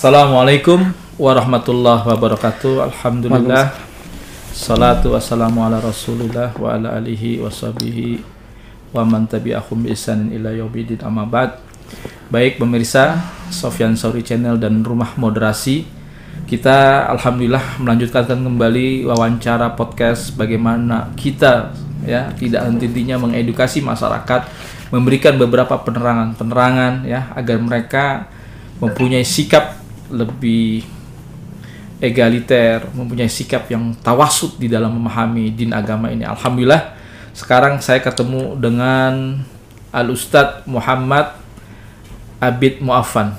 Assalamualaikum warahmatullahi wabarakatuh. Alhamdulillah. Salatu wassalamu ala Rasulillah wa ala alihi wa sahbihi wa man tabi'ahum bi ihsanin ila yaumil amma ba'd. Baik pemirsa Sofyan Sauri Channel dan Rumah Moderasi, kita alhamdulillah melanjutkan kembali wawancara podcast bagaimana kita tidak henti-hentinya mengedukasi masyarakat, memberikan beberapa penerangan ya agar mereka mempunyai sikap lebih egaliter, mempunyai sikap yang tawasud di dalam memahami din agama ini. Alhamdulillah, sekarang saya ketemu dengan Al-Ustadz Muhammad Abid Mu'affan.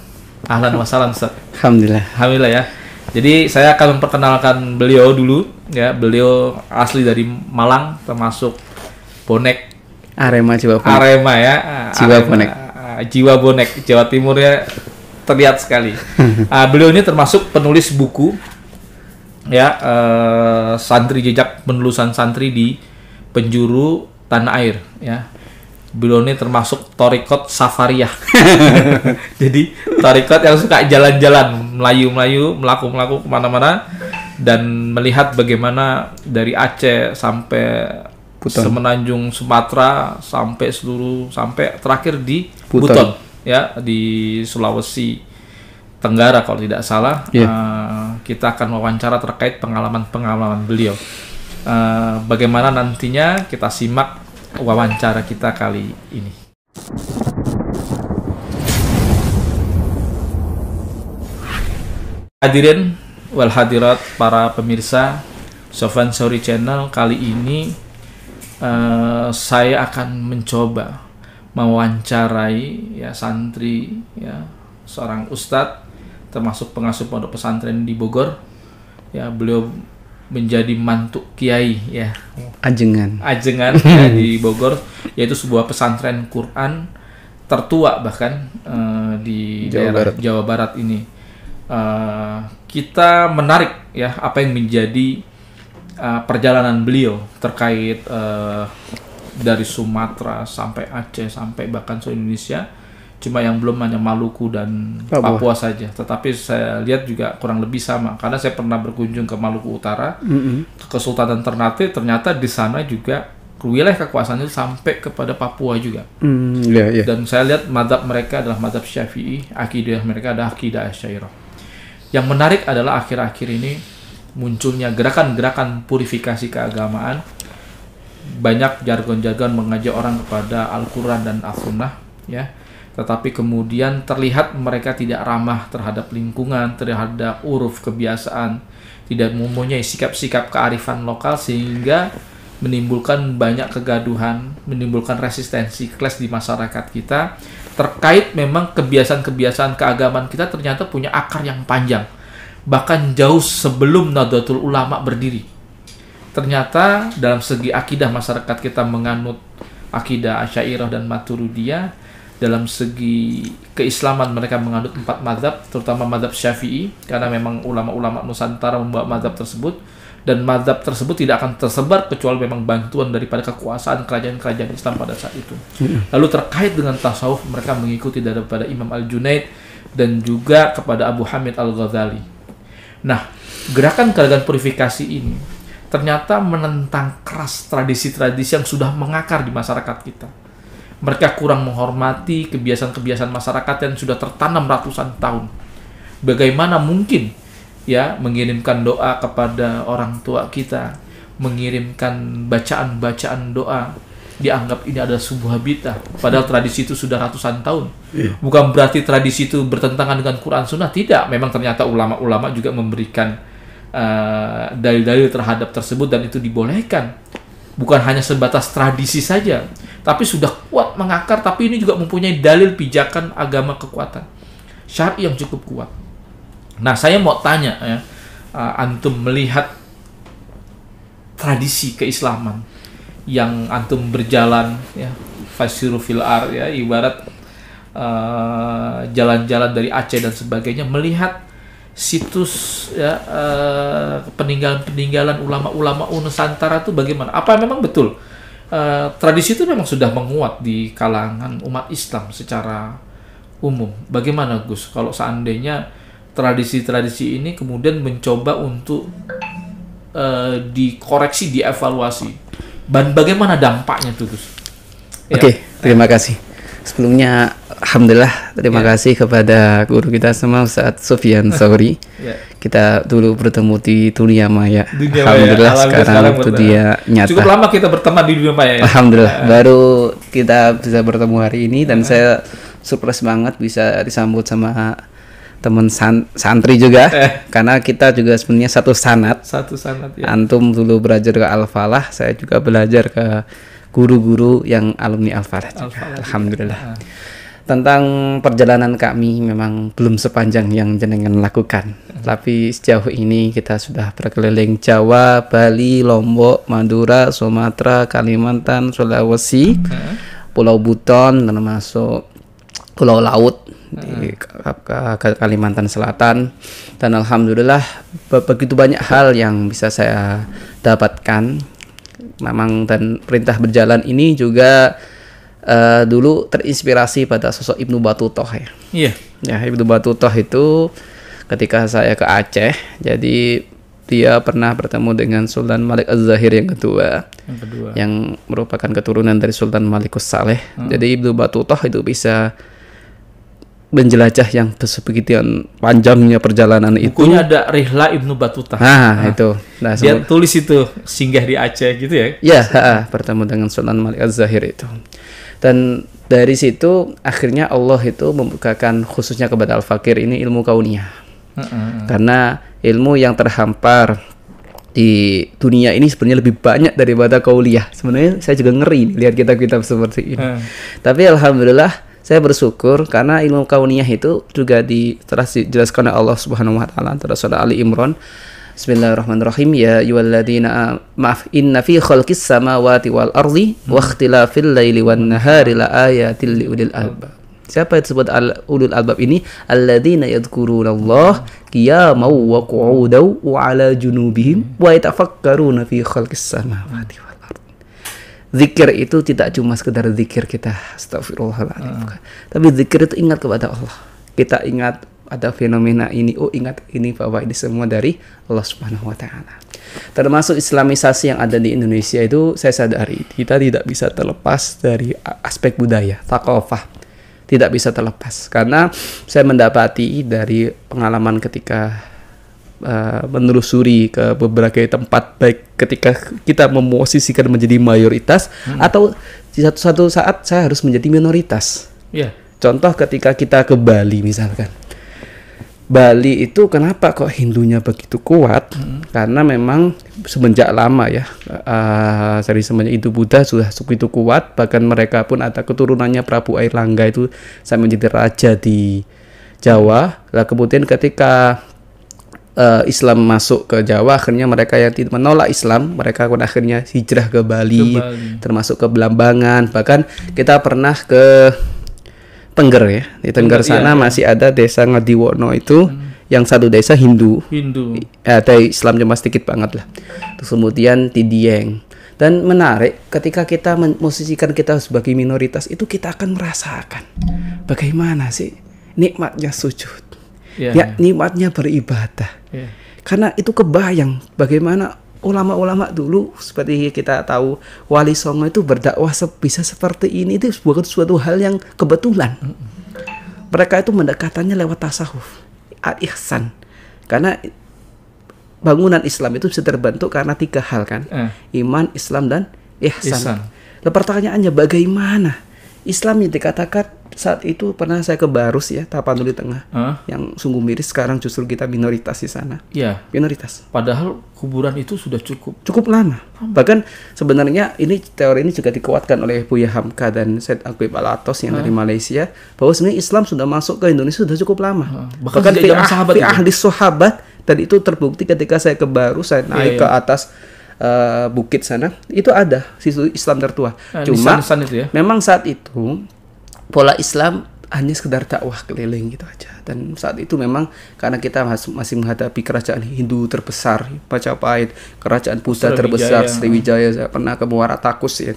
Ahlan wa sahlan Ustadz. Alhamdulillah ya. Jadi saya akan memperkenalkan beliau dulu ya. Beliau asli dari Malang, termasuk bonek Arema Jiwa Bonek. Arema ya. Jiwa Bonek. Jiwa Bonek, Jawa Timur ya. Terlihat sekali. Beliau ini termasuk penulis buku ya, santri jejak penelusuran santri di penjuru tanah air ya. Beliau ini termasuk Thariqat Safariyah. Jadi Thariqat yang suka jalan-jalan, melayu-melayu, melaku-melaku kemana-mana dan melihat bagaimana dari Aceh sampai Semenanjung Sumatera sampai terakhir di Buton. Ya, di Sulawesi Tenggara kalau tidak salah. Kita akan wawancara terkait pengalaman beliau. Bagaimana nantinya kita simak wawancara kita kali ini. Hadirin wal hadirat para pemirsa Sofyan Sauri Channel, kali ini saya akan mencoba mewawancarai ya santri ya, seorang ustadz termasuk pengasuh pondok pesantren di Bogor ya. Beliau menjadi mantu kiai ya, ajengan ya, di Bogor, yaitu sebuah pesantren Quran tertua bahkan di daerah Jawa Barat ini. Kita menarik ya apa yang menjadi perjalanan beliau terkait dari Sumatera sampai Aceh sampai bahkan seluruh Indonesia. Cuma yang belum hanya Maluku dan Papua saja, tetapi saya lihat juga kurang lebih sama karena saya pernah berkunjung ke Maluku Utara, ke Kesultanan Ternate, ternyata di sana juga wilayah kekuasaannya sampai kepada Papua juga. Dan saya lihat mazhab mereka adalah mazhab Syafi'i, akidah mereka adalah akidah Asy'ariyah. Yang menarik adalah akhir-akhir ini munculnya gerakan-gerakan purifikasi keagamaan. Banyak jargon-jargon mengajak orang kepada Al-Quran dan As-Sunnah ya, tetapi kemudian terlihat mereka tidak ramah terhadap lingkungan, terhadap uruf kebiasaan, tidak mempunyai sikap-sikap kearifan lokal, sehingga menimbulkan banyak kegaduhan, menimbulkan resistensi kelas di masyarakat kita terkait memang kebiasaan-kebiasaan keagamaan kita ternyata punya akar yang panjang, bahkan jauh sebelum Nahdlatul Ulama berdiri. Ternyata dalam segi akidah masyarakat kita menganut akidah Asy'ariyah dan Maturidiyah. Dalam segi keislaman mereka menganut 4 mazhab, terutama mazhab Syafi'i, karena memang ulama-ulama Nusantara membawa mazhab tersebut, dan mazhab tersebut tidak akan tersebar kecuali memang bantuan daripada kekuasaan kerajaan-kerajaan Islam pada saat itu. Lalu terkait dengan tasawuf, mereka mengikuti daripada Imam Al-Junaid dan juga kepada Abu Hamid Al-Ghazali. Nah, gerakan-gerakan purifikasi ini ternyata menentang keras tradisi-tradisi yang sudah mengakar di masyarakat kita. Mereka kurang menghormati kebiasaan-kebiasaan masyarakat yang sudah tertanam ratusan tahun. Bagaimana mungkin ya mengirimkan doa kepada orang tua kita, mengirimkan bacaan-bacaan doa, dianggap ini adalah sebuah bid'ah, padahal tradisi itu sudah ratusan tahun. Bukan berarti tradisi itu bertentangan dengan Quran Sunnah, tidak. Memang ternyata ulama-ulama juga memberikan dalil-dalil terhadap tersebut dan itu dibolehkan. Bukan hanya sebatas tradisi saja, tapi sudah kuat mengakar, tapi ini juga mempunyai dalil pijakan agama kekuatan syar'i yang cukup kuat. Nah, saya mau tanya ya, antum melihat tradisi keislaman yang antum berjalan ya, fasiru fil ar ya, ibarat jalan-jalan dari Aceh dan sebagainya, melihat situs ya, peninggalan ulama-ulama Nusantara itu bagaimana? Apa memang betul tradisi itu memang sudah menguat di kalangan umat Islam secara umum? Bagaimana Gus kalau seandainya tradisi-tradisi ini kemudian mencoba untuk dikoreksi, dievaluasi. Bagaimana dampaknya tuh, Gus? Oke, terima kasih. Sebelumnya, alhamdulillah terima kasih kepada guru kita semua, Ustadz Sufyan Sauri. Kita dulu bertemu di dunia maya. Alhamdulillah sekarang itu dia nyata. Cukup lama kita berteman di dunia maya. Alhamdulillah, baru kita bisa bertemu hari ini dan saya surprise banget bisa disambut sama teman santri juga, karena kita juga sebenarnya satu sanad ya. Antum dulu belajar ke Al-Falah, saya juga belajar ke guru-guru yang alumni Al-Falah. Alhamdulillah. Tentang perjalanan kami memang belum sepanjang yang jenengan lakukan, tapi sejauh ini kita sudah berkeliling Jawa, Bali, Lombok, Madura, Sumatera, Kalimantan, Sulawesi, Pulau Buton, termasuk Pulau Laut di Kalimantan Selatan, dan alhamdulillah begitu banyak hal yang bisa saya dapatkan. Memang dan perintah berjalan ini juga dulu terinspirasi pada sosok Ibnu Battutoh ya. Iya. Ya, Ibnu Battutoh itu ketika saya ke Aceh, jadi dia pernah bertemu dengan Sultan Malik Az-Zahir yang kedua, yang merupakan keturunan dari Sultan Malikus Saleh. Jadi Ibnu Battutoh itu bisa menjelajah yang begitu panjangnya perjalanan itu. Bukunya ada Rihla Ibnu Battuta. Itu. Nah, dia tulis itu singgah di Aceh gitu ya. Ya, bertemu dengan Sultan Malik Az-Zahir itu. Dan dari situ akhirnya Allah itu membukakan khususnya kepada Al-Fakir ini ilmu kauniyah. Karena ilmu yang terhampar di dunia ini sebenarnya lebih banyak daripada kauliyah. Sebenarnya saya juga ngeri lihat kitab-kitab seperti ini. Tapi alhamdulillah saya bersyukur karena ilmu kauniyah itu juga dijelaskan oleh Allah Subhanahu wa taala dalam surah Ali Imran. Bismillahirrahmanirrahim. Ya ayyuhalladzina inna fi khalqis samawati wal ardi wa ikhtilafil laili wan nahari la ayatil liulil albab. Siapa yang disebut ulul albab ini? Alladzina yadhkurunallaha qiyaman wa qu'udan wa 'ala junubihim wa yatafakkaruna fi khalqis samawati wal ardi. Zikir itu tidak cuma sekedar zikir kita astagfirullahaladzim, tapi zikir itu ingat kepada Allah. Kita ingat ada fenomena ini, ingat ini bahwa ini semua dari Allah Subhanahu wa taala. Termasuk islamisasi yang ada di Indonesia itu saya sadari kita tidak bisa terlepas dari aspek budaya, thaqafah. Tidak bisa terlepas karena saya mendapati dari pengalaman ketika menelusuri ke berbagai tempat, baik ketika kita memosisikan menjadi mayoritas atau di satu saat saya harus menjadi minoritas. Contoh ketika kita ke Bali misalkan, Bali itu kenapa kok Hindunya begitu kuat? Karena memang semenjak lama ya, dari semenjak itu Buddha sudah begitu kuat, bahkan mereka pun ada keturunannya Prabu Airlangga itu sampai menjadi raja di Jawa. Lah kemudian ketika Islam masuk ke Jawa, akhirnya mereka yang tidak menolak Islam, mereka pun akhirnya hijrah ke Bali, termasuk ke Belambangan. Bahkan kita pernah ke Tengger ya, di Tengger sana masih ada desa Ngadiwono itu, yang satu desa Hindu. Ada Islam cuma sedikit banget lah. Terus kemudian di Dieng. Dan menarik, ketika kita memosisikan kita sebagai minoritas, itu kita akan merasakan bagaimana sih nikmatnya sujud. Nikmatnya beribadah. Karena itu kebayang bagaimana ulama-ulama dulu, seperti kita tahu Wali Songo itu berdakwah bisa seperti ini, itu bukan suatu hal yang kebetulan. Mereka itu mendekatannya lewat tasawuf, al-ihsan. Karena bangunan Islam itu bisa terbentuk karena 3 hal kan, iman, Islam, dan ihsan. Nah, pertanyaannya bagaimana Islam yang dikatakan saat itu pernah saya ke Barus ya, Tapanuli Tengah, yang sungguh miris. Sekarang justru kita minoritas di sana. Minoritas. Padahal kuburan itu sudah cukup lama. Bahkan sebenarnya ini teori ini juga dikuatkan oleh Buya Hamka dan Syed Aqib Al-Atos yang dari Malaysia, bahwa sebenarnya Islam sudah masuk ke Indonesia sudah cukup lama. Bahkan di ahli sahabat, dan itu terbukti ketika saya ke Barus, saya naik ke atas bukit sana, itu ada situ Islam tertua. Cuma itu ya? Memang saat itu pola Islam hanya sekedar dakwah keliling gitu aja. Dan saat itu memang karena kita masih menghadapi kerajaan Hindu terbesar Majapahit, kerajaan Buddha terbesar Sriwijaya. Saya pernah ke Muara Takus ya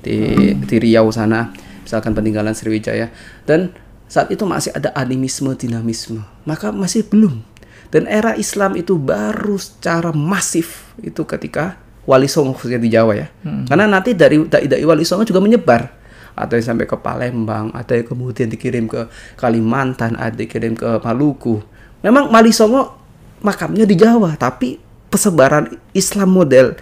di Riau sana, misalkan peninggalan Sriwijaya. Dan saat itu masih ada animisme, dinamisme. Maka masih belum. Dan era Islam itu baru secara masif itu ketika Wali Songo khususnya di Jawa ya. Karena nanti dari dai-dai Wali Songo juga menyebar. Ada yang sampai ke Palembang, ada yang kemudian dikirim ke Kalimantan, ada yang dikirim ke Maluku. Memang Wali Songo makamnya di Jawa, tapi persebaran Islam model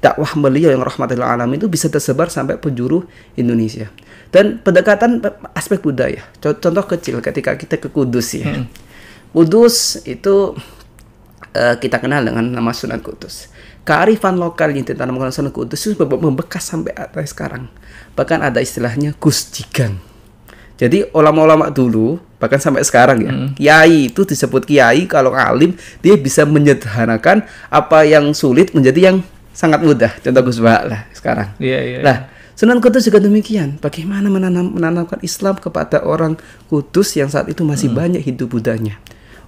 dakwah beliau yang rahmatul alamin itu bisa tersebar sampai penjuru Indonesia. Dan pendekatan aspek budaya. Contoh kecil ketika kita ke Kudus ya. Kudus itu kita kenal dengan nama Sunan Kudus. Kearifan lokal yang ditanamkan Sunan Kudus itu membekas sampai sekarang. Bahkan ada istilahnya Gus Jigang. Jadi ulama-ulama dulu bahkan sampai sekarang ya, kiai itu disebut kiai kalau alim dia bisa menyederhanakan apa yang sulit menjadi yang sangat mudah. Contoh Gus Bah lah sekarang. Nah, Sunan Kudus juga demikian. Bagaimana menanamkan Islam kepada orang Kudus yang saat itu masih banyak Hindu Budanya.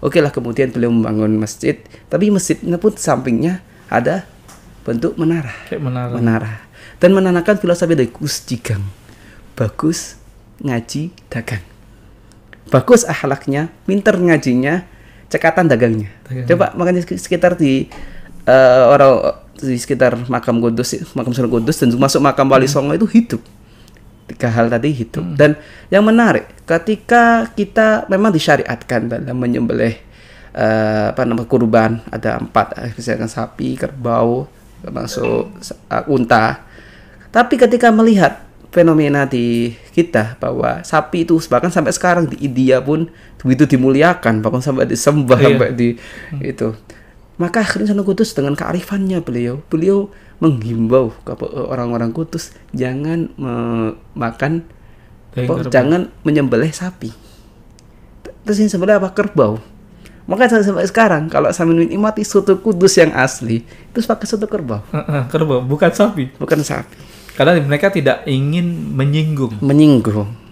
Oke lah, kemudian beliau membangun masjid, tapi masjidnya pun sampingnya ada bentuk menara. Menara. Dan menanamkan filosofi dari Gus Jigang. Bagus ngaji dagang. Bagus akhlaknya, pinter ngajinya, cekatan dagangnya. Coba makanya sekitar di di sekitar makam Kudus, makam Sunan Kudus dan masuk makam Wali Songo itu hidup. 3 hal tadi hidup. Dan yang menarik, ketika kita memang disyariatkan dalam menyembelih kurban, ada 4, misalkan sapi, kerbau, termasuk unta. Tapi ketika melihat fenomena di kita bahwa sapi itu bahkan sampai sekarang di India pun begitu dimuliakan, bahkan sampai disembah sampai di itu. Maka akhirnya Sunan Kudus dengan kearifannya beliau menghimbau kepada orang-orang Kudus jangan jangan menyembelih sapi. Terus yang sebenarnya apa? Kerbau. Maka sampai sekarang kalau saya menikmati soto Kudus yang asli itu pakai soto kerbau. Kerbau, bukan sapi. Bukan sapi. Karena mereka tidak ingin menyinggung.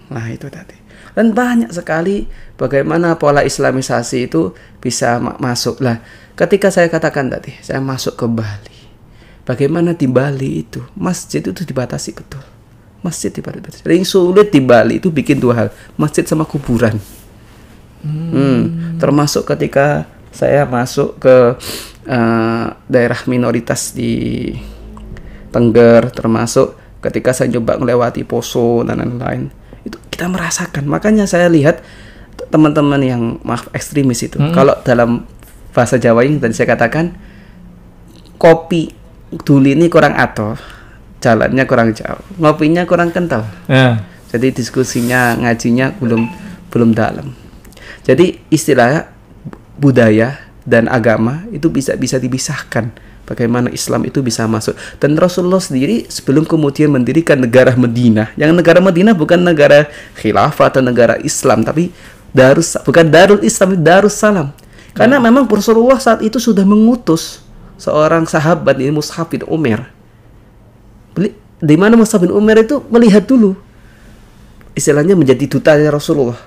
Nah itu tadi. Dan banyak sekali bagaimana pola Islamisasi itu bisa masuk. Lah, ketika saya katakan tadi, saya masuk ke Bali. Bagaimana di Bali itu masjid itu dibatasi betul. Masjid dibatasi. Yang sulit di Bali itu bikin 2 hal, masjid sama kuburan. Termasuk ketika saya masuk ke daerah minoritas di Tengger, termasuk ketika saya coba melewati Poso dan lain-lain, itu kita merasakan. Makanya saya lihat teman-teman yang ekstremis itu, kalau dalam bahasa Jawa ini tadi saya katakan, kopi dulu ini kurang atoh, jalannya kurang jauh, ngopinya kurang kental. Jadi diskusinya, ngajinya belum dalam. Jadi istilah budaya dan agama itu bisa dipisahkan. Bagaimana Islam itu bisa masuk. Dan Rasulullah sendiri sebelum kemudian mendirikan negara Madinah, yang negara Madinah bukan negara khilafah atau negara Islam, tapi bukan Darul Islam, Darussalam. Karena memang Rasulullah saat itu sudah mengutus seorang sahabat ini Mus'ab bin Umair. Di mana Mus'ab bin Umair itu melihat dulu, istilahnya menjadi dutanya Rasulullah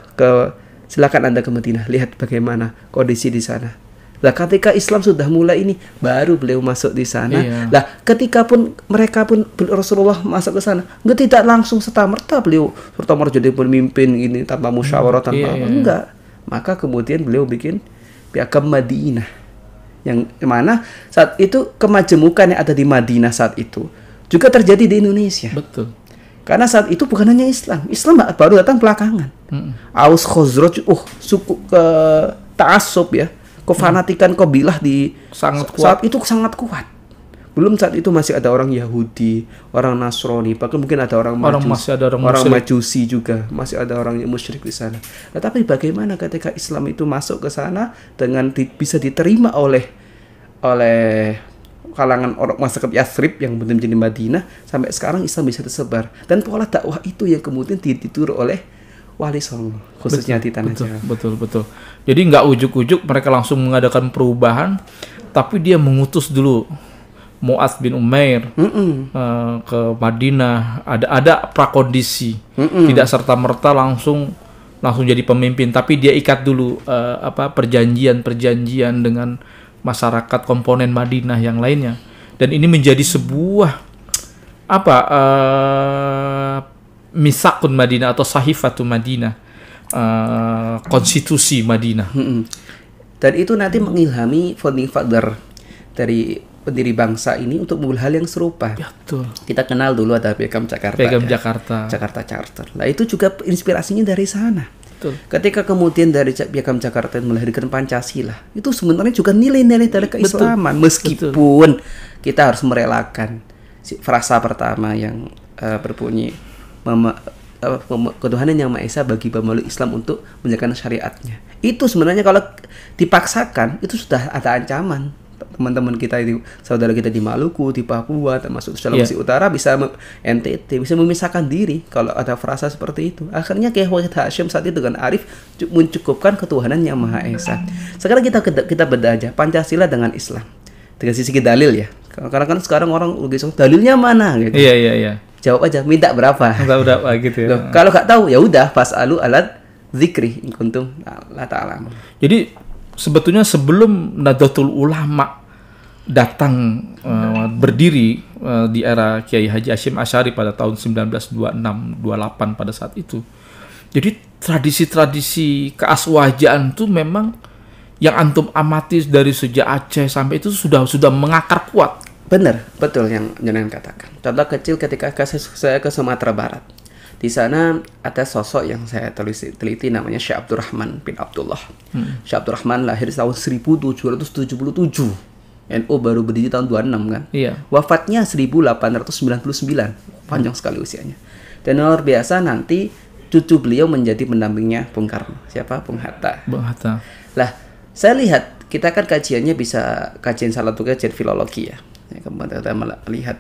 silakan Anda ke Madinah, lihat bagaimana kondisi di sana. Lah ketika Islam sudah mulai ini, baru beliau masuk di sana. Lah ketika pun mereka pun Rasulullah masuk ke sana, tidak langsung serta-merta beliau jadi pemimpin ini tanpa musyawarah tanpa apa, enggak. Maka kemudian beliau bikin piagam Madinah, yang mana saat itu kemajemukan yang ada di Madinah saat itu juga terjadi di Indonesia. Betul. Karena saat itu bukan hanya Islam baru datang belakangan. Aus Khazraj, suku ta'assub ya, kefanatikan kabilah di saat itu sangat kuat. Belum saat itu masih ada orang Yahudi, orang Nasrani, bahkan mungkin ada orang Majusi juga, masih ada orang yang musyrik di sana. Tetapi bagaimana ketika Islam itu masuk ke sana dengan bisa diterima oleh kalangan orang masyarakat Yathrib yang benar menjadi Madinah, sampai sekarang Islam bisa tersebar. Dan pola dakwah itu yang kemudian ditiru oleh Wali Songo, khususnya di Tanah Jawa. Betul. Jadi nggak ujuk-ujuk mereka langsung mengadakan perubahan, tapi dia mengutus dulu Mu'adz bin Umair ke Madinah. Ada prakondisi, tidak serta-merta langsung jadi pemimpin, tapi dia ikat dulu perjanjian dengan masyarakat komponen Madinah yang lainnya. Dan ini menjadi sebuah Misakun Madinah atau Sahifatu Madinah. konstitusi Madinah. Dan itu nanti mengilhami founding father dari pendiri bangsa ini untuk membuat hal yang serupa. Betul. Kita kenal dulu ada Piagam Jakarta. Piagam ya. Jakarta Charter. Nah itu juga inspirasinya dari sana. Betul. Ketika kemudian dari Piagam Jakarta melahirkan Pancasila, itu sebenarnya juga nilai-nilai dari keislaman. Meskipun kita harus merelakan frasa pertama yang berbunyi ketuhanan yang Maha Esa bagi pemeluk Islam untuk menjalankan syariatnya. Itu sebenarnya kalau dipaksakan itu sudah ada ancaman. Teman-teman kita itu, saudara kita di Maluku, di Papua, termasuk Sulawesi Utara bisa NTT bisa memisahkan diri kalau ada frasa seperti itu. Akhirnya Kiai Wahid Hasyim saat itu dengan Arif mencukupkan ketuhanan yang Maha Esa. Sekarang kita beda aja Pancasila dengan Islam dengan sisi dalil ya. Karena kan sekarang orang dalilnya mana gitu. Iya. Jawab aja, minta berapa? Berapa gitu ya. Loh, kalau nggak tahu ya udah fasalu alat zikri in kuntum la ta'lamun. Jadi sebetulnya sebelum Nahdlatul Ulama datang berdiri di era Kiai Haji Hasyim Asy'ari pada tahun 1926-28 pada saat itu. Jadi tradisi-tradisi keaswajaan itu memang yang antum amati dari sejak Aceh sampai itu sudah mengakar kuat. Benar, betul yang jenengan katakan. Contoh kecil ketika saya ke Sumatera Barat. Di sana ada sosok yang saya teliti namanya Syekh Abdurrahman bin Abdullah. Syekh Abdurrahman lahir tahun 1777. NU baru berdiri tahun 26 kan. Iya. Wafatnya 1899. Panjang sekali usianya. Dan luar biasa nanti cucu beliau menjadi pendampingnya Bung Karno. Siapa? Bung Hatta. Bung Hatta. Lah, saya lihat kita kan kajiannya bisa kajian salah satu kajian filologi ya. Kemudian kita melihat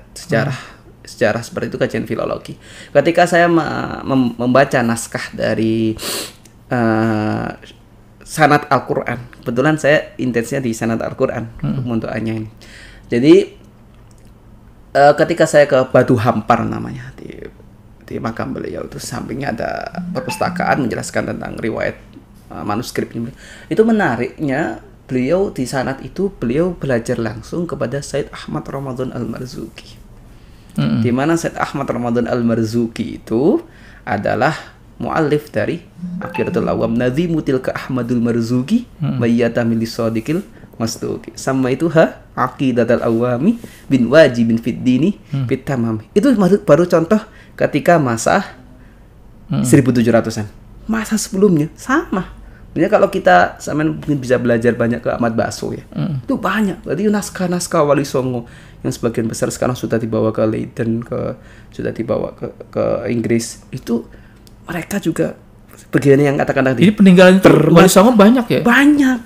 sejarah seperti itu kajian filologi. Ketika saya membaca naskah dari sanad Al-Quran, kebetulan saya intensnya di sanad Al-Quran untuk munduannya ini. Jadi ketika saya ke Batu Hampar namanya di makam beliau itu sampingnya ada perpustakaan menjelaskan tentang riwayat manuskripnya. Itu menariknya. Beliau di sanad itu beliau belajar langsung kepada Said Ahmad Ramadan Al-Marzuki. Di mana Said Ahmad Ramadan Al-Marzuki itu adalah muallif dari Akhiratul Awam Nadhimutil ka Ahmadul Marzuki Mayyata milis sadiqil masduki. Sama itu Aqidatul Awami bin wajibin fid dini fit tamam. Itu baru contoh ketika masa 1700-an. Masa sebelumnya sama. Sebenarnya kalau kita sampean bisa belajar banyak ke Ahmad Baso ya. Itu banyak. Berarti naskah-naskah Wali Songo yang sebagian besar sekarang sudah dibawa ke Leiden, sudah dibawa ke Inggris. Itu mereka juga bagian yang katakan tadi. Jadi peninggalan Wali Songo banyak ya? Banyak.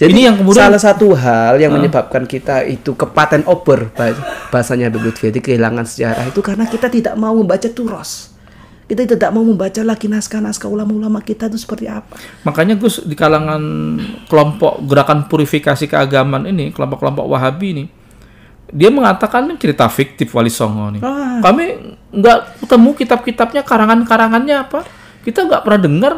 Jadi ini yang kemudian salah satu hal yang menyebabkan kita itu kepaten ober bahasanya Habib Lutfi, kehilangan sejarah itu karena kita tidak mau membaca turos. Kita tidak mau membaca lagi naskah-naskah ulama-ulama kita itu seperti apa. Makanya Gus, di kalangan kelompok gerakan purifikasi keagamaan ini, kelompok-kelompok Wahabi ini, dia mengatakan ini cerita fiktif Wali Songo nih. Kami nggak ketemu kitab-kitabnya, karangan-karangannya apa. Kita nggak pernah dengar.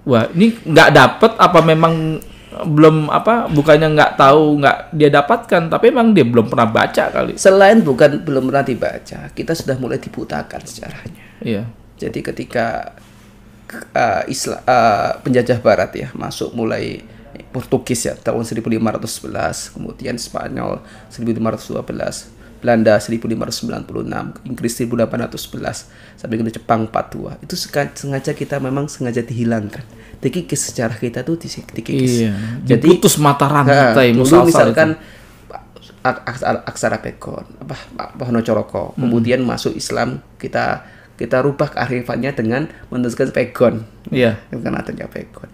Wah, ini nggak dapet apa memang belum apa, bukannya nggak tahu, nggak dia dapatkan, tapi memang dia belum pernah baca kali. Selain belum pernah dibaca, kita sudah mulai dibutakan sejarahnya. Iya. Jadi ketika penjajah Barat ya masuk mulai Portugis ya tahun 1511, kemudian Spanyol 1512, Belanda 1596, Inggris 1811, sampai ke Jepang 42. Itu sengaja kita memang sengaja dihilangkan. Dikikis sejarah kita tuh dikikis. Iya. Jadi putus mata rantai dulu misalkan aksara Pegon, Hono Coroko, kemudian masuk Islam kita rubah kearifannya dengan menuliskan Pegon. Iya. Kan adanya Pegon.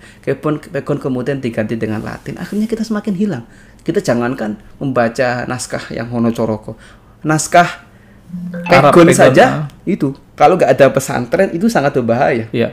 Pegon kemudian diganti dengan Latin. Akhirnya kita semakin hilang. Kita jangankan membaca naskah yang Hono Coroko. Naskah Pegon saja itu kalau nggak ada pesantren itu sangat berbahaya. Iya.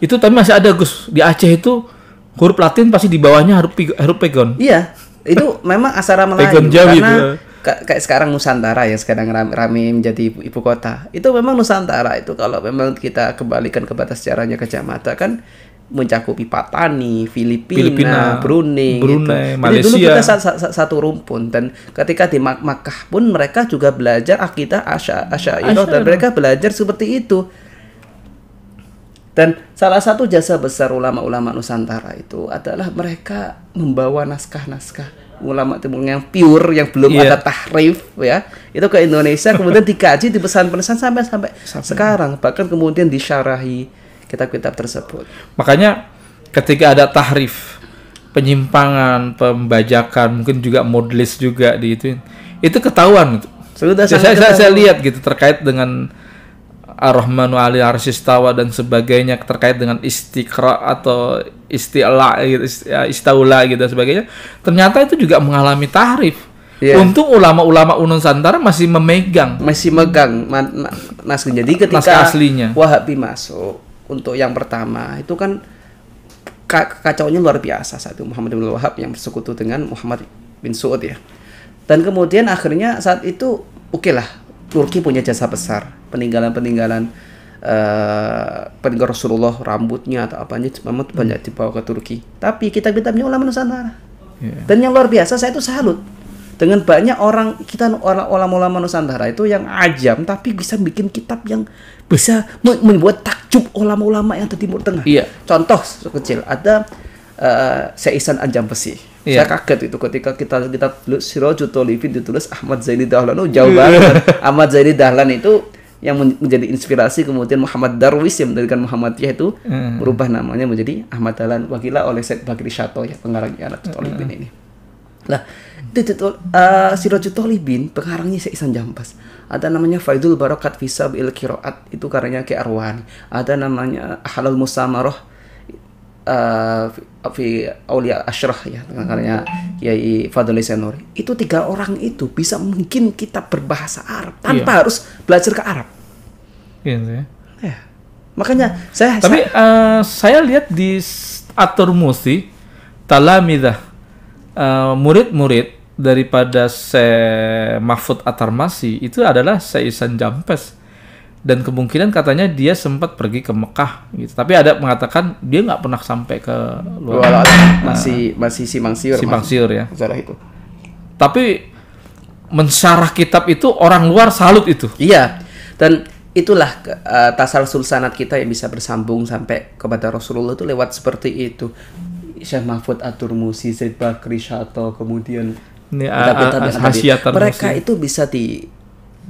Itu tapi masih ada Gus. Di Aceh itu huruf Latin pasti di bawahnya huruf Pegon. Iya. Itu memang aksara Melayu. Pegon Jawi karena itu. Kayak sekarang Nusantara ya sekarang rame menjadi ibu kota. Itu memang Nusantara itu kalau memang kita kembalikan kepada sejarahnya Gajah Mada kan mencakupi Patani, Filipina, Brunei gitu. Malaysia. Jadi dulu kita satu rumpun dan ketika di Makkah pun mereka juga belajar akidah Asy'ariyah dan mereka belajar seperti itu. Dan salah satu jasa besar ulama-ulama Nusantara itu adalah mereka membawa naskah-naskah ulama timur yang pure, yang belum ada tahrif ya, itu ke Indonesia, kemudian dikaji di pesan-pesan sampai sekarang, bahkan kemudian disyarahi kitab-kitab tersebut. Makanya ketika ada tahrif, penyimpangan, pembajakan, mungkin juga modelis juga di itu ketahuan gitu. Saya lihat gitu terkait dengan Ar-Rahmanu 'alal 'arsy istawa dan sebagainya, terkait dengan istiqra atau isti'la gitu, istaula gitu dan sebagainya, ternyata itu juga mengalami tahrif. Untung ulama-ulama Nusantara masih megang naskah. Jadi ketika Wahabi masuk untuk yang pertama itu kan kacaunya luar biasa saat itu, Muhammad bin Wahab yang bersekutu dengan Muhammad bin Saud ya. Dan kemudian akhirnya saat itu oke lah, Turki punya jasa besar, peninggalan Rasulullah, rambutnya atau apanya memang banyak dibawa ke Turki. Tapi kitab-kitabnya ulama Nusantara. Dan yang luar biasa, saya itu salut dengan banyak orang ulama Nusantara itu yang ajam tapi bisa bikin kitab yang bisa membuat takjub ulama-ulama yang di Timur Tengah. Contoh kecil, ada Syekh Ihsan Anjam-Besi. Saya kaget itu ketika kita Sirajut Thalibin ditulis Ahmad Zaini Dahlan, jauh banget. Ahmad Zaini Dahlan itu yang menjadi inspirasi, kemudian Muhammad Darwis yang mendirikan Muhammadiyah itu berubah namanya menjadi Ahmad Dahlan Wakila oleh Said Bakri Syato ya, pengarangnya Thalibin ini. Lah, Sirajut Thalibin pengarangnya Syekh Ihsan Jambas. Ada namanya Faidul Barakat fi Sabil Qiraat, itu karyanya Ki Arwani. Ada namanya Halal Musamarah fi Aulia Asyrah ya, karya Kiai Fadli Senori. Itu 3 orang itu bisa mungkin kitab berbahasa Arab tanpa harus belajar ke Arab. Makanya saya lihat di At-Tirmidzi talamidah, murid-murid daripada Syekh Mahfud At-Tarmasi itu adalah Syekh Ihsan Jambas. Dan kemungkinan katanya dia sempat pergi ke Mekah gitu. Tapi ada mengatakan dia nggak pernah sampai ke luar. Masih simpang siur ya. Sejarah itu. Tapi mensyarah kitab itu orang luar salut itu. Iya. Dan itulah tasalsul sanad kita yang bisa bersambung sampai kepada Rasulullah itu lewat seperti itu. Syekh Mahfud At-Tirmidzi, Said Bakri Syato, kemudian mereka itu bisa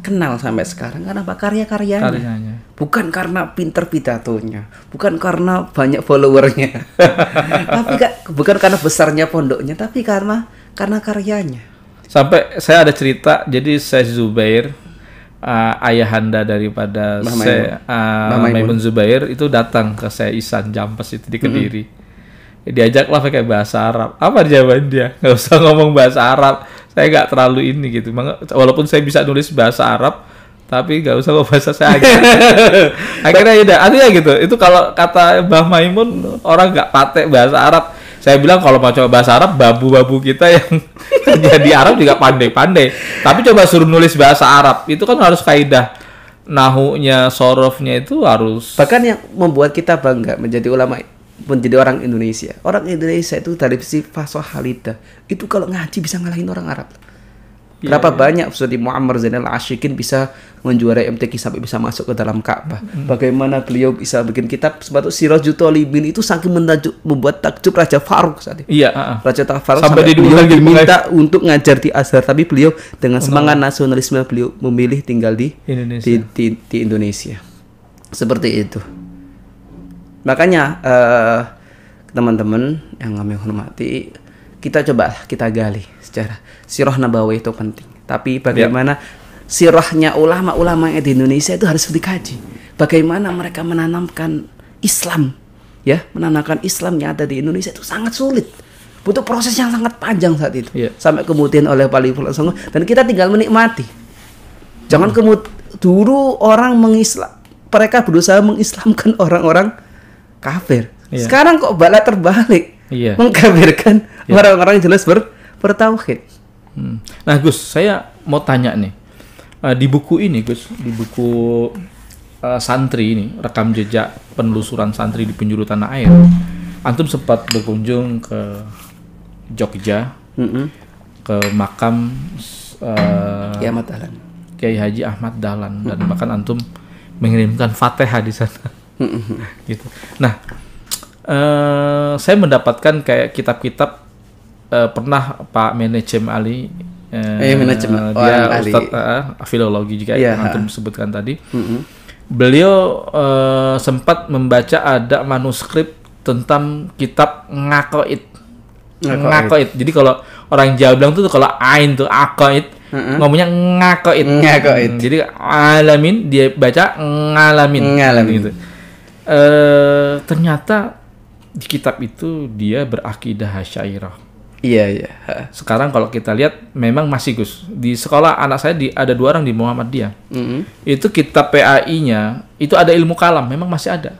kenal sampai sekarang karena apa? Karya-karyanya. Bukan karena pinter pidatonya, bukan karena banyak followernya, tapi bukan karena besarnya pondoknya, tapi karena karyanya. Sampai saya ada cerita, jadi Syekh Zubair, ayahanda daripada Maimun Zubair itu datang ke Syekh Ihsan Jambas itu di Kediri. Diajaklah pakai bahasa Arab. Apa jawaban dia? Nggak usah ngomong bahasa Arab. Saya nggak terlalu ini gitu. Walaupun saya bisa nulis bahasa Arab, tapi nggak usah ngomong bahasa saya. Akhirnya ya artinya gitu. Itu kalau kata Mbah Maimun, orang nggak patek bahasa Arab. Saya bilang kalau mau coba bahasa Arab, babu-babu kita yang kerja di Arab juga pandai-pandai. Tapi coba suruh nulis bahasa Arab, itu kan harus kaidah nahunya, sorofnya itu harus. Bahkan yang membuat kita bangga menjadi ulama, menjadi orang Indonesia. Orang Indonesia itu dari sisi fasihah lidah itu kalau ngaji bisa ngalahin orang Arab. Berapa banyak Ustaz Muammar Zainal Asyikin bisa menjuarai MTQ sampai bisa masuk ke dalam Ka'bah. Bagaimana beliau bisa bikin kitab sepatu Sirajut Thalibin itu saking membuat takjub Raja Faruk saat itu. Raja Faruk sampai beliau diminta untuk ngajar di Azhar, tapi beliau dengan semangat nasionalisme beliau memilih tinggal di Indonesia. Seperti itu. Makanya teman-teman yang kami hormati, kita gali sejarah sirah Nabawi itu penting. Tapi bagaimana sirahnya ulama-ulama yang di Indonesia itu harus dikaji. Bagaimana mereka menanamkan Islam, ya, menanamkan Islam yang ada di Indonesia itu sangat sulit. Butuh proses yang sangat panjang saat itu. Sampai kemudian oleh Wali Songo, dan kita tinggal menikmati. Jangan dulu orang mereka berusaha mengislamkan orang-orang kafir. Sekarang kok terbalik, mengkafirkan orang-orang yang jelas bertauhid. Nah Gus, saya mau tanya nih, di buku ini Gus, di buku santri ini, rekam jejak penelusuran santri di penjuru tanah air, antum sempat berkunjung ke Jogja, ke makam Kiai Haji Ahmad Dahlan, dan bahkan antum mengirimkan Fatihah di sana. Gitu. Nah, saya mendapatkan kayak kitab-kitab, pernah Pak Menejem Ali, dia Ustadz filologi juga yang antum sebutkan tadi. Beliau sempat membaca ada manuskrip tentang kitab Ngaqaid. Jadi kalau orang Jawa bilang tuh kalau ain tuh aqaid, ngomongnya Ngaqaid. Jadi alamin dia baca ngalamin. Gitu. Ternyata di kitab itu dia berakidah Asy'ariyah. Iya. Sekarang kalau kita lihat memang masih Gus. Di sekolah anak saya ada 2 orang di Muhammadiyah. Itu kitab PAI-nya itu ada ilmu kalam, memang masih ada.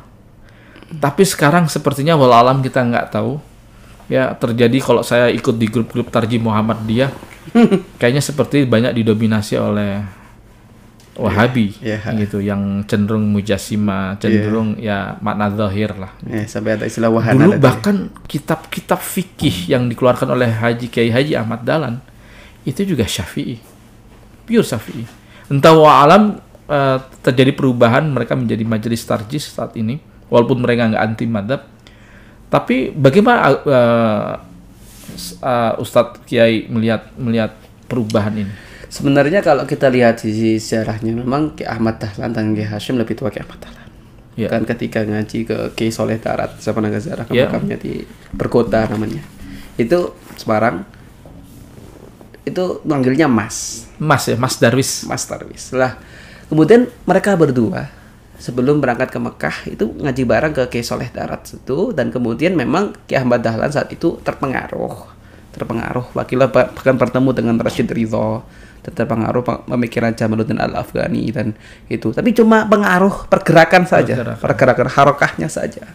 Tapi sekarang sepertinya wallahualam kita nggak tahu. Ya terjadi kalau saya ikut di grup-grup Tarjih Muhammadiyah, kayaknya seperti banyak didominasi oleh Wahabi, gitu, yang cenderung mujassimah, cenderung ya makna zahir lah. Sampai ada istilah wahana. Dulu bahkan kitab-kitab fikih yang dikeluarkan oleh Kiai Haji Ahmad Dahlan itu juga Syafi'i, pure Syafi'i. Entah wa'alam terjadi perubahan, mereka menjadi majelis tarjih saat ini, walaupun mereka nggak anti madzhab. Tapi bagaimana Ustadz Kiai melihat perubahan ini? Sebenarnya kalau kita lihat sisi sejarahnya, memang Kiai Ahmad Dahlan dan Kiai Hasyim lebih tua Kiai Ahmad Dahlan. Kan ketika ngaji ke Kiai Soleh Darat zaman Nagazara, makamnya di Perkota namanya. Itu Semarang. Itu manggilnya Mas Darwis. Lah, kemudian mereka berdua sebelum berangkat ke Mekah itu ngaji bareng ke Kiai Soleh Darat itu, dan kemudian memang Kiai Ahmad Dahlan saat itu terpengaruh bahkan bertemu dengan Rashid Ridho, terpengaruh pemikiran Jamaluddin Al-Afghani dan itu. Tapi cuma pengaruh pergerakan harokahnya saja.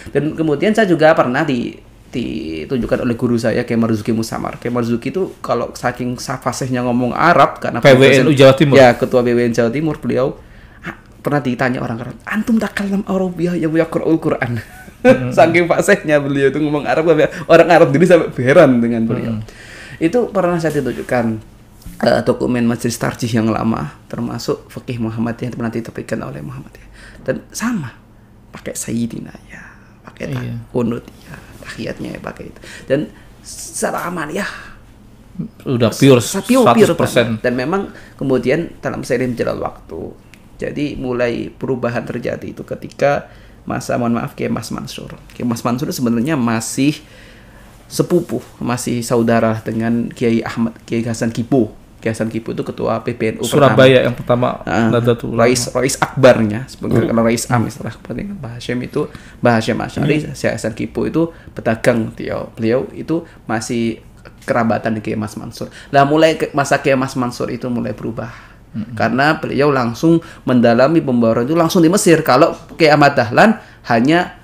Dan kemudian saya juga pernah ditunjukkan oleh guru saya Kiai Marzuki Musamar. Kiai Marzuki itu kalau saking fasihnya ngomong Arab karena PWNU Jawa Timur. Ya, ketua BWN Jawa Timur, beliau pernah ditanya orang-orang, antum takalam Arabiyah yang yaqra'ul Quran. Saking fasihnya beliau itu ngomong Arab, orang Arab dulu sampai heran dengan beliau. Itu pernah saya ditunjukkan dokumen majelis tarjih yang lama, termasuk fikih Muhammadiyah yang pernah diterbitkan oleh Muhammadiyah, dan sama pakai sayyidina ya, pakai kunut ya, tahiyatnya ya pakai itu, dan secara amaliyah udah pure 100%. Dan memang kemudian dalam seiring berjalan waktu, jadi mulai perubahan terjadi itu ketika masa, mohon maaf, Kiai Mas Mansur. Kiai Mas Mansur sebenarnya masih sepupu, masih saudara dengan Kiai Hasan Kipo. Kiai Hasan Kipo itu ketua PBNU Surabaya yang pertama, Rais Akbarnya, sebenarnya kalau Rais Am istilah kepentingan Mbah Hasyim itu Mbah Hasyim Asy'ari. Kiai Hasan Kipo itu pedagang, beliau itu masih kerabatan dengan Kiai Mas Mansur. Lah mulai masa Kiai Mas Mansur itu mulai berubah. Karena beliau langsung mendalami pembaruan itu langsung di Mesir. Kalau Kiai Ahmad Dahlan hanya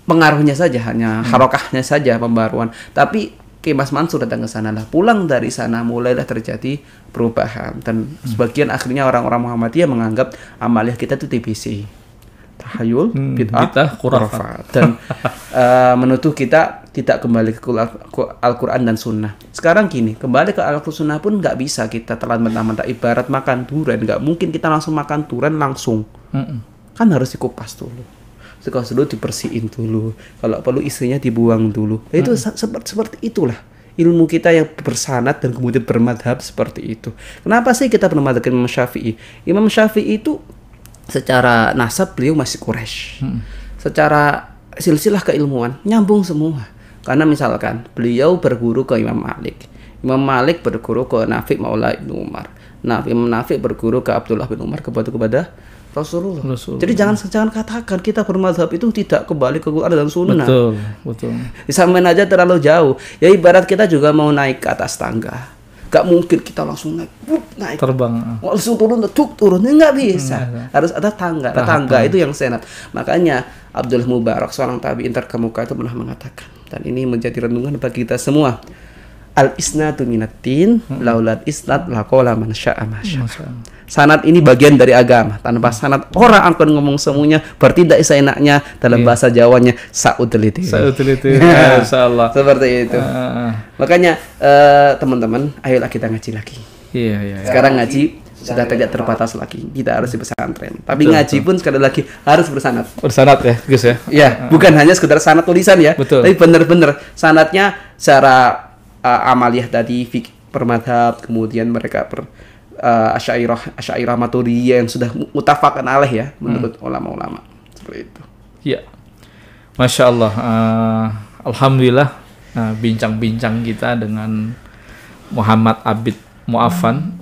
pengaruhnya saja, hanya harokahnya saja pembaruan. Tapi Kiai Mas Mansur datang ke sana lah, pulang dari sana mulailah terjadi perubahan. Dan sebagian akhirnya orang-orang Muhammadiyah menganggap amaliyah kita itu TBC, tahayul, bid'ah, khurafat, dan menuduh kita tidak kembali ke Al-Quran dan Sunnah. Sekarang gini, kembali ke Al-Quran Sunnah pun nggak bisa kita telan mentah-mentah. Ibarat makan durian, nggak mungkin kita langsung makan durian langsung. Kan harus dikupas dulu, dibersihin dulu, kalau perlu isinya dibuang dulu. Itu seperti itulah ilmu kita yang bersanad dan kemudian bermadhab seperti itu. Kenapa sih kita bermadhab dengan Imam Syafi'i? Imam Syafi'i itu secara nasab beliau masih Quraisy. Secara silsilah keilmuan nyambung semua. Karena misalkan beliau berguru ke Imam Malik berguru ke Nafi' Maula Ibnu Umar, Imam Nafi' berguru ke Abdullah bin Umar, kepada Rasulullah. Jadi jangan katakan kita bermadzhab itu tidak kembali ke Quran dan Sunnah. Betul. Disamain aja terlalu jauh. Ya ibarat kita juga mau naik ke atas tangga. Gak mungkin kita langsung naik terbang. Langsung turun. Nggak bisa. Harus ada tangga. Tangga itu yang senat. Makanya Abdullah Mubarak, seorang tabi'in terkemuka, itu pernah mengatakan, dan ini menjadi renungan bagi kita semua. Al-isnadu minatin, laulat isnad laqala man syaa ma syaa. Sanad ini bagian dari agama. Tanpa sanad orang akan ngomong semuanya, bertindak seenaknya, dalam bahasa Jawanya saudeliti. Insyaallah. Seperti itu. Makanya teman-teman, ayolah kita ngaji lagi. Iya. Sekarang ngaji sudah tidak terbatas lagi, tidak harus di pesantren. Tapi ngaji pun sekali lagi harus bersanad. Bersanad ya, Gus ya. Ya, bukan hanya sekedar sanad tulisan ya, betul. Tapi benar-benar sanadnya secara amaliyah tadi permadhab, kemudian mereka Asy'ariyah Maturidiyah yang sudah mutafaqan alaih ya menurut ulama-ulama seperti itu. Ya, Masya Allah. Alhamdulillah bincang-bincang kita dengan Muhammad Abid Mu'afan.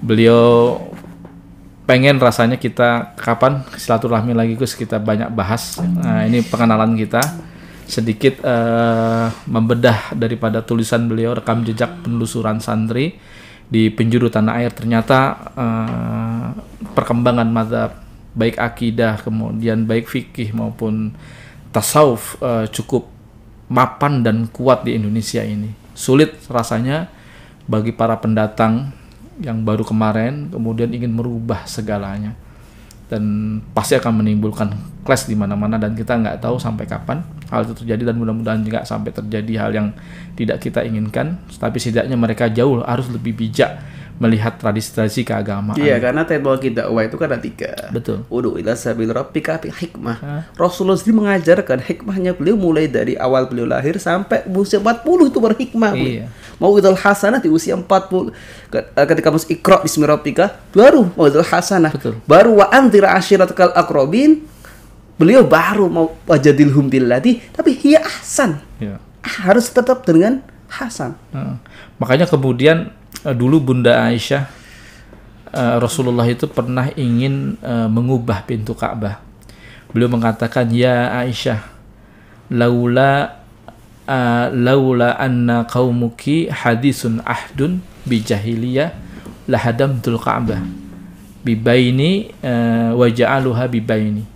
Beliau pengen rasanya kita kapan silaturahmi lagi Gus, kita banyak bahas. Ini pengenalan kita sedikit membedah daripada tulisan beliau, rekam jejak penelusuran santri di penjuru tanah air. Ternyata perkembangan mazhab baik akidah, kemudian baik fikih maupun tasawuf cukup mapan dan kuat di Indonesia ini. Sulit rasanya bagi para pendatang yang baru kemarin kemudian ingin merubah segalanya, dan pasti akan menimbulkan clash di mana-mana, dan kita nggak tahu sampai kapan hal itu terjadi, dan mudah-mudahan juga sampai terjadi hal yang tidak kita inginkan. Tapi setidaknya mereka jauh harus lebih bijak melihat tradisi-tradisi keagamaan. Iya, karena teknologi dakwah itu kan ada 3. Betul. Ud'u ila sabil rabbika bil hikmah. Rasulullah sendiri mengajarkan hikmahnya beliau mulai dari awal beliau lahir sampai usia 40 itu berhikmah. Iya. Mau'idul hasanah di usia 40. Ketika masuk Iqra bismi rabbika baru mau'idul hasanah. Betul. Baru wa anzir ashiratakal aqrabin. Beliau baru mau wajadilhum billati, tapi hiya ahsan. Iya. Harus tetap dengan hasan. Makanya kemudian dulu Bunda Aisyah, Rasulullah itu pernah ingin mengubah pintu Ka'bah. Beliau mengatakan, ya Aisyah, laula anna qaumuki hadisun ahdun bi jahiliyah lahadamtul Ka'bah bibaini wa ja'aluha bibaini.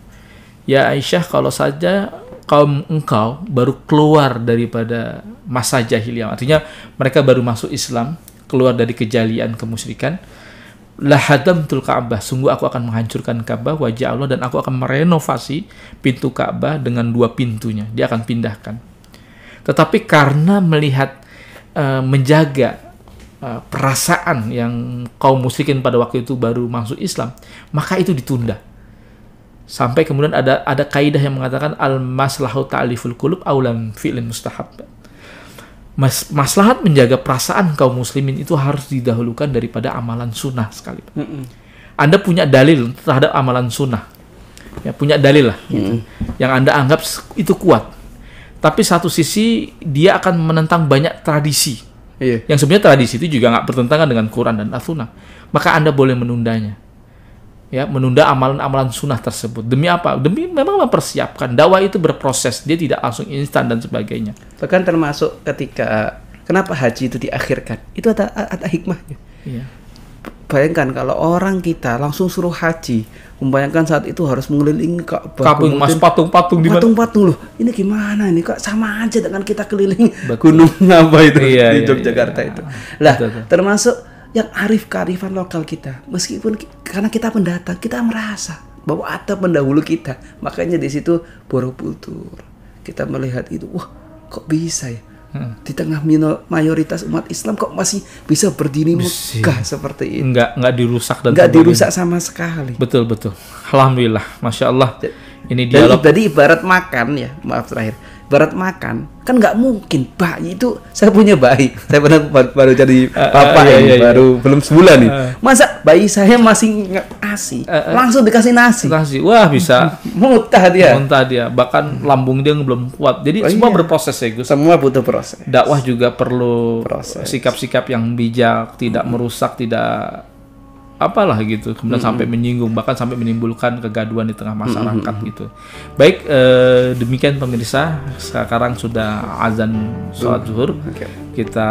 Ya Aisyah, kalau saja kaum engkau baru keluar daripada masa jahiliyah, artinya mereka baru masuk Islam, keluar dari kejahilian kemusyrikan, lahadamtul Ka'bah, sungguh aku akan menghancurkan Ka'bah wajah Allah, dan aku akan merenovasi pintu Ka'bah dengan 2 pintunya, dia akan pindahkan. Tetapi karena melihat menjaga perasaan yang kaum musyrikin pada waktu itu baru masuk Islam, maka itu ditunda. Sampai kemudian ada kaidah yang mengatakan al-maslahu ta'liful qulub aulam fi'lin mustahab. Maslahat menjaga perasaan kaum muslimin itu harus didahulukan daripada amalan sunnah sekalipun. Anda punya dalil terhadap amalan sunnah, ya, punya dalil lah gitu, yang Anda anggap itu kuat. Tapi satu sisi dia akan menentang banyak tradisi, yang sebenarnya tradisi itu juga nggak bertentangan dengan Quran dan As-Sunnah. Maka Anda boleh menundanya, ya, menunda amalan-amalan sunnah tersebut. Demi apa? Demi memang mempersiapkan. Dakwah itu berproses, dia tidak langsung instan dan sebagainya. Bahkan termasuk ketika kenapa haji itu diakhirkan, itu ada hikmahnya. Iya. Bayangkan kalau orang kita langsung suruh haji, membayangkan saat itu harus mengelilingi Ka'bah, Mas patung-patung di mana? Patung-patung loh. Ini gimana ini? Kok sama aja dengan kita keliling gunung apa itu di Yogyakarta itu. Lah, termasuk yang kearifan lokal kita, meskipun karena kita pendatang, kita merasa bahwa ada pendahulu kita. Makanya di situ Borobudur kita melihat itu, wah kok bisa ya, di tengah mayoritas umat Islam kok masih bisa berdiri megah seperti itu. Nggak dirusak dan nggak dirusak sama sekali. Betul. Alhamdulillah, Masya Allah. Ini dialog. Jadi ibarat makan ya, maaf terakhir. Ibarat makan, kan nggak mungkin bayi itu, saya punya bayi, saya baru jadi papa baru belum sebulan nih. Masa bayi saya masih ASI, langsung dikasih nasi. Wah, bisa muntah dia. Bahkan lambung dia belum kuat. Jadi semua berproses ya Gus. Semua butuh proses. Dakwah juga perlu sikap-sikap yang bijak, tidak merusak, tidak apalah gitu, kemudian sampai menyinggung, bahkan sampai menimbulkan kegaduhan di tengah masyarakat gitu. Baik, demikian pemirsa, sekarang sudah azan sholat zuhur. Kita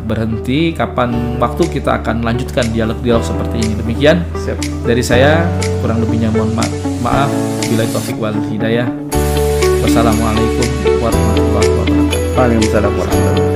berhenti, kapan waktu kita akan lanjutkan dialog-dialog seperti ini. Demikian dari saya, kurang lebihnya mohon maaf. Billahi taufik wal hidayah. Wassalamualaikum warahmatullahi wabarakatuh. Waalaikumsalam warahmatullahi wabarakatuh.